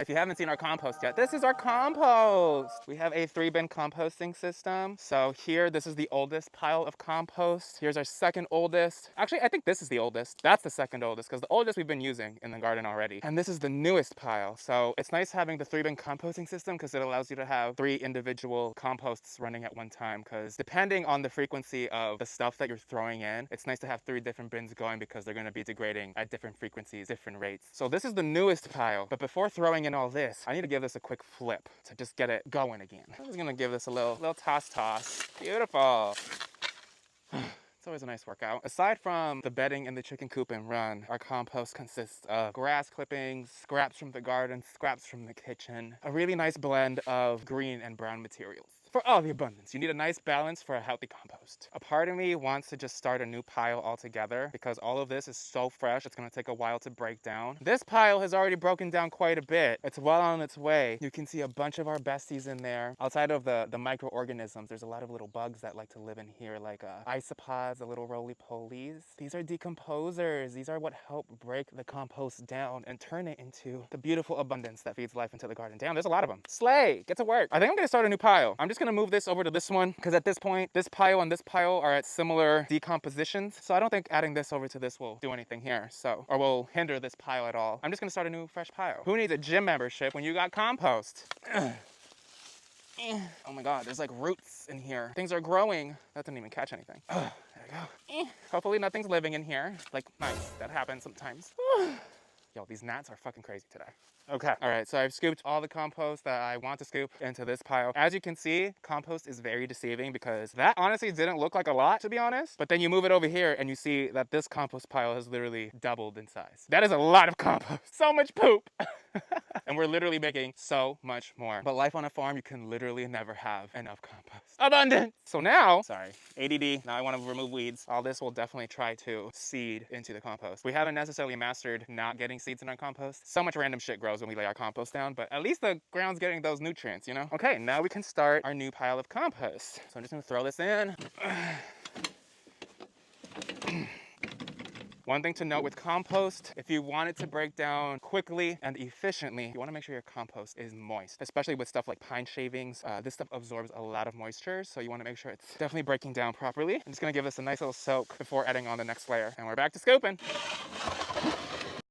If you haven't seen our compost yet, this is our compost. We have a 3-bin composting system. So here, this is the oldest pile of compost. Here's our second oldest. Actually, I think this is the oldest. That's the second oldest because the oldest we've been using in the garden already. And this is the newest pile. So it's nice having the 3-bin composting system because it allows you to have 3 individual composts running at one time, because depending on the frequency of the stuff that you're throwing in, it's nice to have 3 different bins going because they're going to be degrading at different frequencies, different rates. So this is the newest pile, but before throwing in all this, I need to give this a quick flip to just get it going again. I'm just gonna give this a little toss. Beautiful. It's always a nice workout. Aside from the bedding in the chicken coop and run, our compost consists of grass clippings, scraps from the garden, scraps from the kitchen, a really nice blend of green and brown materials. For all the abundance, you need a nice balance for a healthy compost. A part of me wants to just start a new pile altogether because all of this is so fresh, it's gonna take a while to break down. This pile has already broken down quite a bit. It's well on its way. You can see a bunch of our besties in there. Outside of the microorganisms, there's a lot of little bugs that like to live in here, like isopods, the little roly-polies. These are decomposers. These are what help break the compost down and turn it into the beautiful abundance that feeds life into the garden. Damn, there's a lot of them. Slay, get to work. I think I'm gonna start a new pile. I'm just gonna move this over to this one because at this point, this pile and this pile are at similar decompositions. So I don't think adding this over to this will do anything here. So, or will hinder this pile at all. I'm just gonna start a new fresh pile. Who needs a gym membership when you got compost? Oh my God, there's like roots in here. Things are growing. That didn't even catch anything. There we go. Hopefully nothing's living in here. Like, nice, that happens sometimes. Yo, these gnats are fucking crazy today. Okay, all right, so I've scooped all the compost that I want to scoop into this pile. As you can see, compost is very deceiving because that honestly didn't look like a lot, to be honest. But then you move it over here and you see that this compost pile has literally doubled in size. That is a lot of compost. So much poop. And we're literally making so much more. But life on a farm, you can literally never have enough compost. Abundant! So now, sorry, ADD, now I want to remove weeds. All this will definitely try to seed into the compost. We haven't necessarily mastered not getting seeds in our compost. So much random shit grows when we lay our compost down, but at least the ground's getting those nutrients, you know? Okay, now we can start our new pile of compost. So I'm just gonna throw this in. One thing to note with compost, if you want it to break down quickly and efficiently, you want to make sure your compost is moist, especially with stuff like pine shavings. This stuff absorbs a lot of moisture, so you want to make sure it's definitely breaking down properly. I'm just going to give this a nice little soak before adding on the next layer, and we're back to scooping.